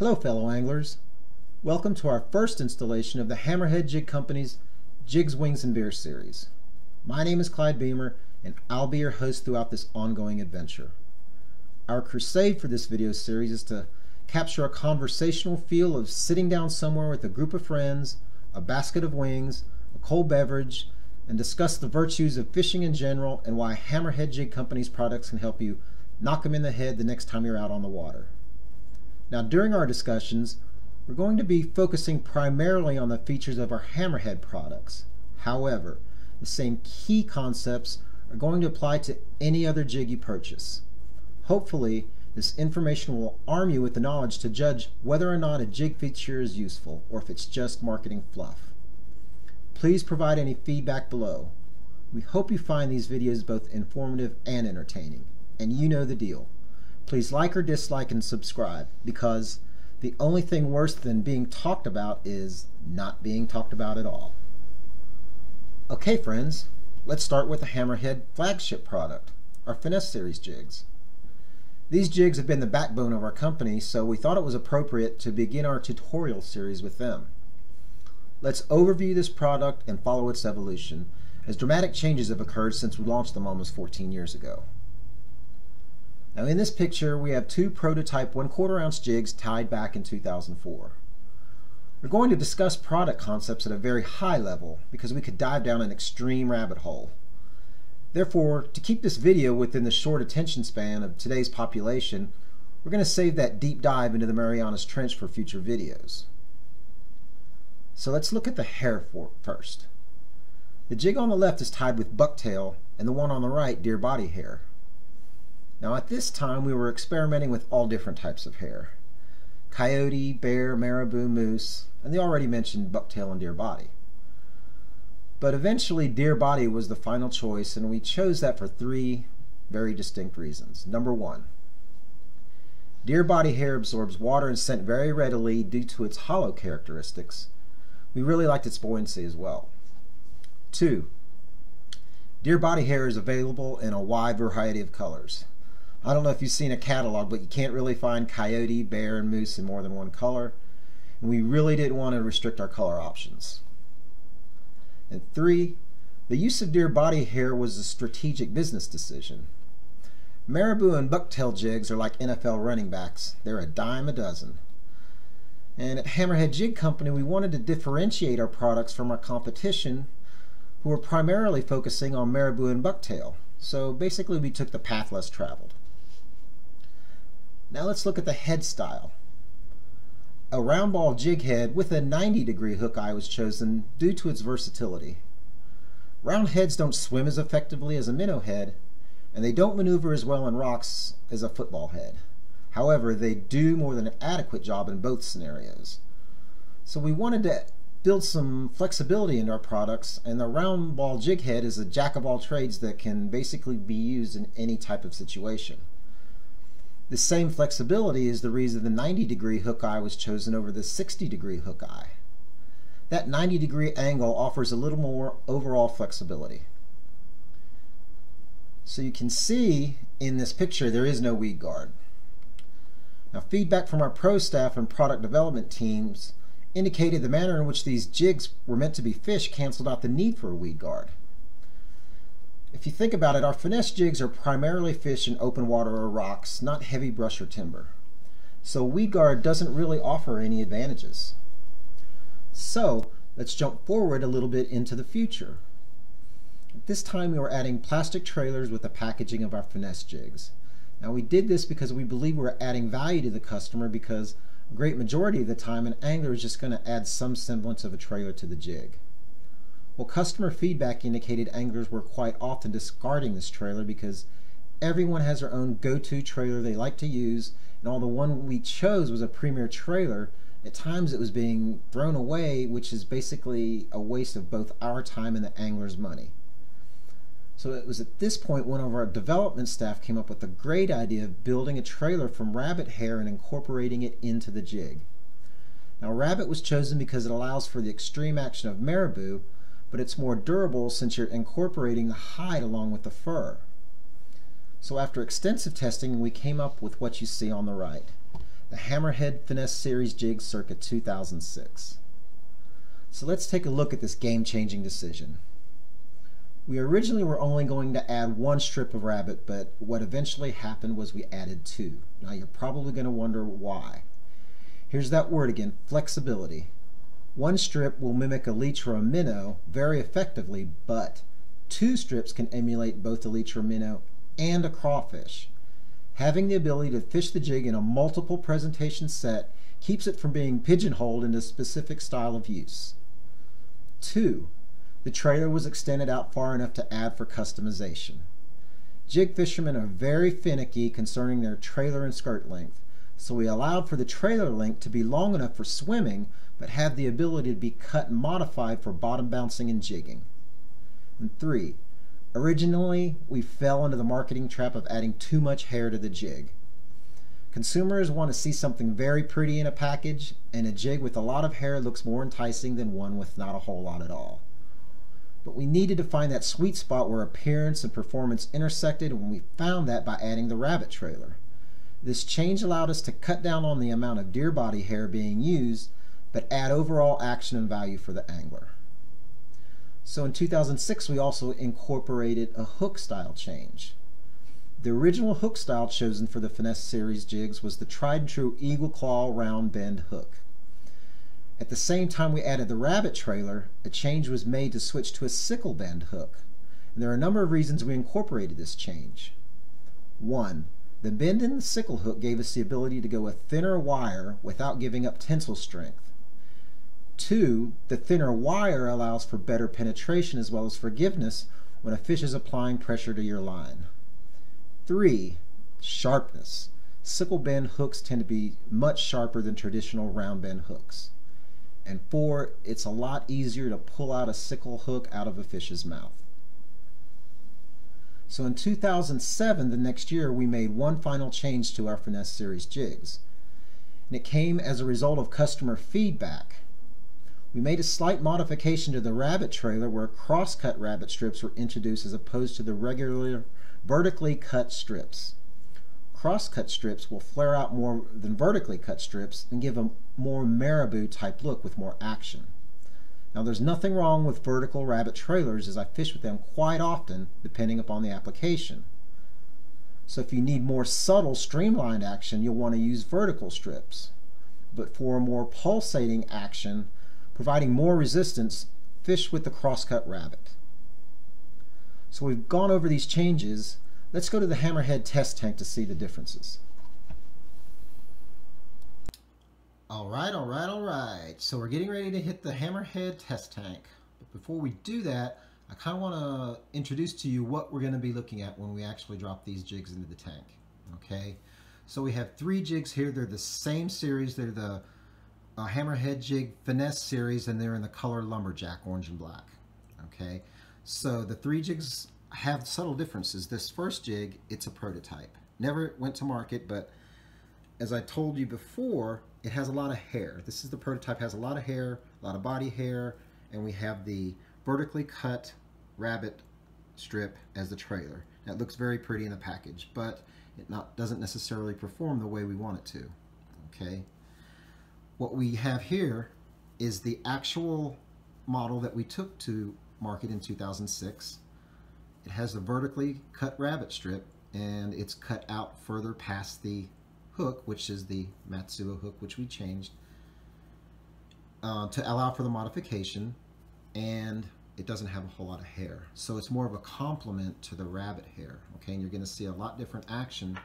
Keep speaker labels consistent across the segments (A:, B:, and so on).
A: Hello fellow anglers, welcome to our first installation of the HammerHead Jig Company's Jigs, Wings, and Veer series. My name is Clyde Beamer and I'll be your host throughout this ongoing adventure. Our crusade for this video series is to capture a conversational feel of sitting down somewhere with a group of friends, a basket of wings, a cold beverage, and discuss the virtues of fishing in general and why HammerHead Jig Company's products can help you knock them in the head the next time you're out on the water. Now, during our discussions, we're going to be focusing primarily on the features of our HammerHead products. However, the same key concepts are going to apply to any other jig you purchase. Hopefully, this information will arm you with the knowledge to judge whether or not a jig feature is useful or if it's just marketing fluff. Please provide any feedback below. We hope you find these videos both informative and entertaining, and you know the deal. Please like or dislike and subscribe, because the only thing worse than being talked about is not being talked about at all. Okay friends, let's start with the HammerHead flagship product, our Finesse series jigs. These jigs have been the backbone of our company, so we thought it was appropriate to begin our tutorial series with them. Let's overview this product and follow its evolution, as dramatic changes have occurred since we launched them almost 14 years ago. Now in this picture we have two prototype 1/4 ounce jigs tied back in 2004. We're going to discuss product concepts at a very high level because we could dive down an extreme rabbit hole. Therefore, to keep this video within the short attention span of today's population, we're going to save that deep dive into the Marianas Trench for future videos. So let's look at the hair first. The jig on the left is tied with bucktail and the one on the right deer body hair. Now at this time we were experimenting with all different types of hair. Coyote, bear, marabou, moose, and the already mentioned bucktail and deer body. But eventually deer body was the final choice, and we chose that for three very distinct reasons. Number one, deer body hair absorbs water and scent very readily due to its hollow characteristics. We really liked its buoyancy as well. Two, deer body hair is available in a wide variety of colors. I don't know if you've seen a catalog, but you can't really find coyote, bear, and moose in more than one color. And we really didn't want to restrict our color options. And three, the use of deer body hair was a strategic business decision. Marabou and bucktail jigs are like NFL running backs. They're a dime a dozen. And at HammerHead Jig Company, we wanted to differentiate our products from our competition, who were primarily focusing on marabou and bucktail. So basically we took the path less traveled. Now let's look at the head style. A round ball jig head with a 90-degree hook eye was chosen due to its versatility. Round heads don't swim as effectively as a minnow head, and they don't maneuver as well in rocks as a football head. However, they do more than an adequate job in both scenarios. So we wanted to build some flexibility into our products, and the round ball jig head is a jack of all trades that can basically be used in any type of situation. The same flexibility is the reason the 90-degree hook eye was chosen over the 60-degree hook eye. That 90-degree angle offers a little more overall flexibility. So you can see in this picture there is no weed guard. Now feedback from our pro staff and product development teams indicated the manner in which these jigs were meant to be fished canceled out the need for a weed guard. If you think about it, our Finesse jigs are primarily fished in open water or rocks, not heavy brush or timber. So weed guard doesn't really offer any advantages. So let's jump forward a little bit into the future. At this time we were adding plastic trailers with the packaging of our Finesse jigs. Now we did this because we believe we're adding value to the customer, because a great majority of the time an angler is just going to add some semblance of a trailer to the jig. Well, customer feedback indicated anglers were quite often discarding this trailer because everyone has their own go-to trailer they like to use, and although the one we chose was a premier trailer, at times it was being thrown away, which is basically a waste of both our time and the angler's money. So it was at this point one of our development staff came up with the great idea of building a trailer from rabbit hair and incorporating it into the jig. Now rabbit was chosen because it allows for the extreme action of marabou, but it's more durable since you're incorporating the hide along with the fur. So after extensive testing, we came up with what you see on the right. the HammerHead Finesse Series Jigs circa 2006. So let's take a look at this game-changing decision. We originally were only going to add one strip of rabbit, but what eventually happened was we added two. Now you're probably going to wonder why. Here's that word again, flexibility. One strip will mimic a leech or a minnow very effectively, but two strips can emulate both a leech or minnow and a crawfish. Having the ability to fish the jig in a multiple presentation set keeps it from being pigeonholed into a specific style of use. 2. The trailer was extended out far enough to add for customization. Jig fishermen are very finicky concerning their trailer and skirt length, so we allowed for the trailer length to be long enough for swimming, but have the ability to be cut and modified for bottom bouncing and jigging. And 3. Originally, we fell into the marketing trap of adding too much hair to the jig. Consumers want to see something very pretty in a package, and a jig with a lot of hair looks more enticing than one with not a whole lot at all. But we needed to find that sweet spot where appearance and performance intersected, and we found that by adding the rabbit trailer. This change allowed us to cut down on the amount of deer body hair being used, but add overall action and value for the angler. So in 2006, we also incorporated a hook style change. The original hook style chosen for the Finesse series jigs was the tried and true eagle claw round bend hook. At the same time we added the rabbit trailer, a change was made to switch to a sickle bend hook. And there are a number of reasons we incorporated this change. 1. The bend in the sickle hook gave us the ability to go with thinner wire without giving up tensile strength. 2. The thinner wire allows for better penetration as well as forgiveness when a fish is applying pressure to your line. 3. Sharpness. Sickle bend hooks tend to be much sharper than traditional round bend hooks. And 4. It's a lot easier to pull out a sickle hook out of a fish's mouth. So in 2007, the next year, we made one final change to our Finesse series jigs. And it came as a result of customer feedback. We made a slight modification to the rabbit trailer where cross-cut rabbit strips were introduced as opposed to the regular vertically cut strips. Cross-cut strips will flare out more than vertically cut strips and give a more marabou type look with more action. Now there's nothing wrong with vertical rabbit trailers as I fish with them quite often depending upon the application. So if you need more subtle streamlined action, you'll want to use vertical strips. But for a more pulsating action, providing more resistance, fish with the cross-cut rabbit. So we've gone over these changes. Let's go to the HammerHead test tank to see the differences. All right. So we're getting ready to hit the HammerHead test tank. But before we do that, I kind of want to introduce to you what we're going to be looking at when we actually drop these jigs into the tank. Okay, so we have 3 jigs here. They're the same series. They're the HammerHead Jig Finesse series, and they're in the color Lumberjack, orange and black. Okay, so the 3 jigs have subtle differences. This first jig, it's a prototype. Never went to market, but as I told you before, it has a lot of hair. This is the prototype, has a lot of hair, a lot of body hair, and we have the vertically cut rabbit strip as the trailer. That looks very pretty in the package, but it doesn't necessarily perform the way we want it to. Okay. What we have here is the actual model that we took to market in 2006. It has a vertically cut rabbit strip, and it's cut out further past the hook, which is the Matsuo hook, which we changed to allow for the modification, and it doesn't have a whole lot of hair. So it's more of a complement to the rabbit hair. Okay, and you're going to see a lot different action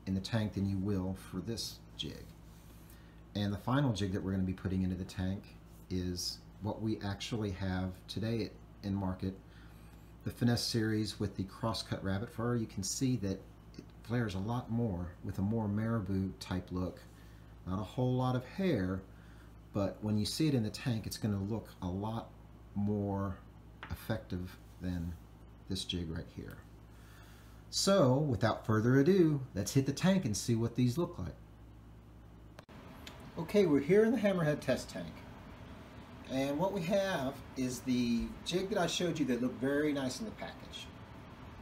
A: in the tank than you will for this jig. And the final jig that we're going to be putting into the tank is what we actually have today in market, the Finesse series with the cross-cut rabbit fur. You can see that it flares a lot more with a more marabou type look. Not a whole lot of hair, but when you see it in the tank, it's going to look a lot more effective than this jig right here. So without further ado, let's hit the tank and see what these look like. Okay, we're here in the HammerHead test tank, and what we have is the jig that I showed you that looked very nice in the package.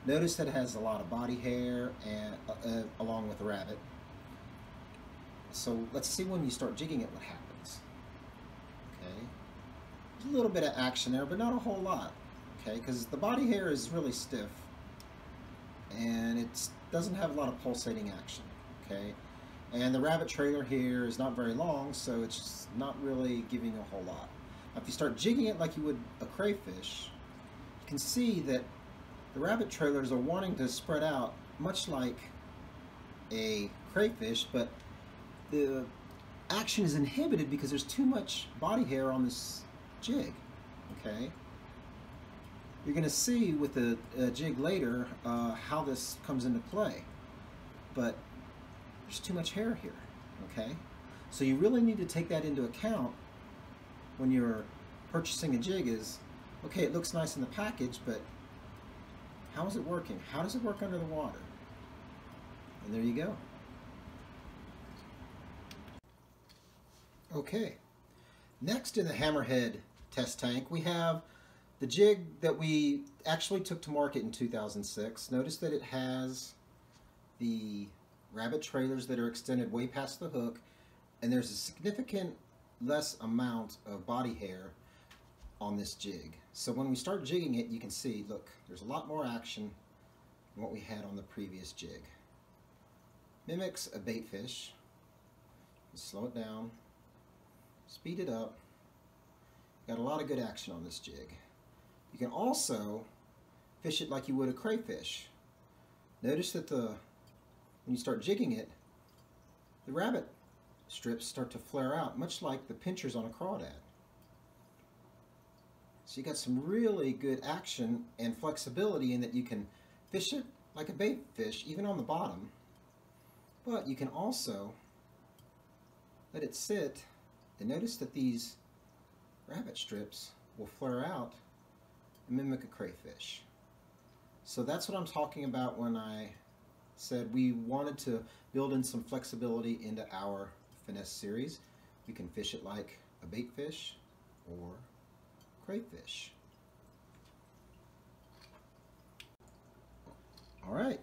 A: Notice that it has a lot of body hair and along with the rabbit. So let's see when you start jigging it what happens. Okay, there's a little bit of action there, but not a whole lot. Okay, because the body hair is really stiff and it doesn't have a lot of pulsating action. Okay, and the rabbit trailer here is not very long, so it's just not really giving a whole lot. Now, if you start jigging it like you would a crayfish, you can see that the rabbit trailers are wanting to spread out much like a crayfish, but the action is inhibited because there's too much body hair on this jig. Okay, you're going to see with the jig later how this comes into play, but there's too much hair here. Okay, so you really need to take that into account when you're purchasing a jig. Is okay, it looks nice in the package, but how is it working? How does it work under the water? And there you go. Okay, next in the HammerHead test tank we have the jig that we actually took to market in 2006. Notice that it has the rabbit trailers that are extended way past the hook, and there's a significant less amount of body hair on this jig. So when we start jigging it, you can see, look, there's a lot more action than what we had on the previous jig. Mimics a bait fish. Slow it down, speed it up. Got a lot of good action on this jig. You can also fish it like you would a crayfish. Notice that when you start jigging it, the rabbit strips start to flare out, much like the pinchers on a crawdad. So you got some really good action and flexibility in that you can fish it like a bait fish, even on the bottom, but you can also let it sit, and notice that these rabbit strips will flare out and mimic a crayfish. So that's what I'm talking about when I said we wanted to build in some flexibility into our Finesse series. You can fish it like a bait fish or crayfish. Alright,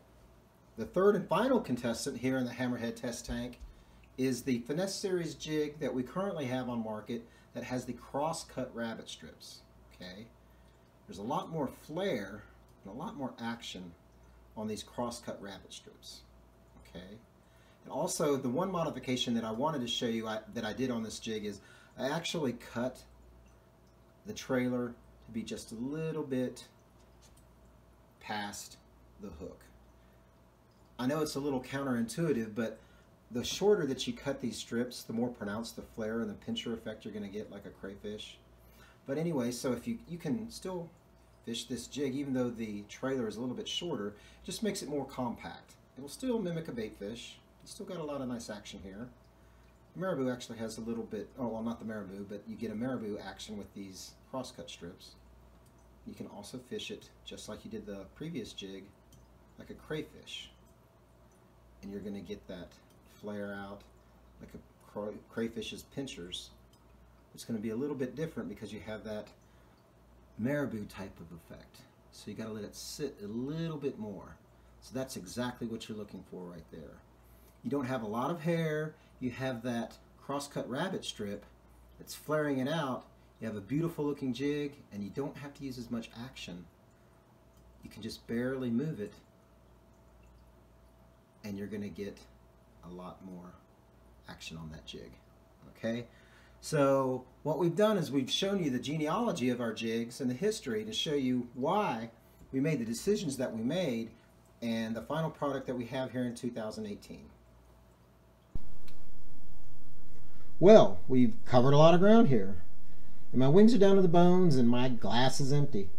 A: the third and final contestant here in the HammerHead test tank is the Finesse series jig that we currently have on market that has the cross-cut rabbit strips. Okay, there's a lot more flare and a lot more action on these cross-cut rabbit strips. Okay, and also the one modification that I wanted to show you that I did on this jig is I actually cut the trailer to be just a little bit past the hook. I know it's a little counterintuitive, but the shorter that you cut these strips, the more pronounced the flare and the pincher effect you're going to get like a crayfish. But anyway, so if you can still fish this jig even though the trailer is a little bit shorter, it just makes it more compact. It will still mimic a bait fish. It's still got a lot of nice action here. The marabou actually has a little bit, oh well, not the marabou, but you get a marabou action with these cross-cut strips. You can also fish it just like you did the previous jig, like a crayfish. And you're going to get that flare out like a crayfish's pinchers. It's going to be a little bit different because you have that marabou type of effect. So you got to let it sit a little bit more. So that's exactly what you're looking for right there. You don't have a lot of hair. You have that cross-cut rabbit strip that's flaring it out. You have a beautiful looking jig, and you don't have to use as much action. You can just barely move it, and you're going to get a lot more action on that jig. Okay, so what we've done is we've shown you the genealogy of our jigs and the history to show you why we made the decisions that we made and the final product that we have here in 2018. Well, we've covered a lot of ground here, and my wings are down to the bones and my glass is empty.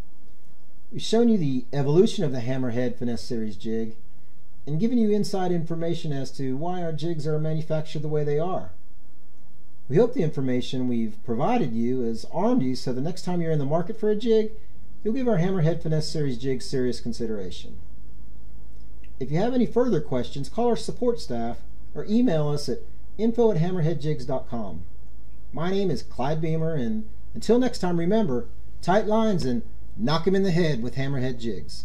A: We've shown you the evolution of the HammerHead Finesse Series jig and given you inside information as to why our jigs are manufactured the way they are. We hope the information we've provided you has armed you so the next time you're in the market for a jig, you'll give our HammerHead Finesse Series jig serious consideration. If you have any further questions, call our support staff or email us at info@hammerheadjigs.com. My name is Clyde Beamer, and until next time, remember, tight lines and knock 'em in the head with HammerHead jigs.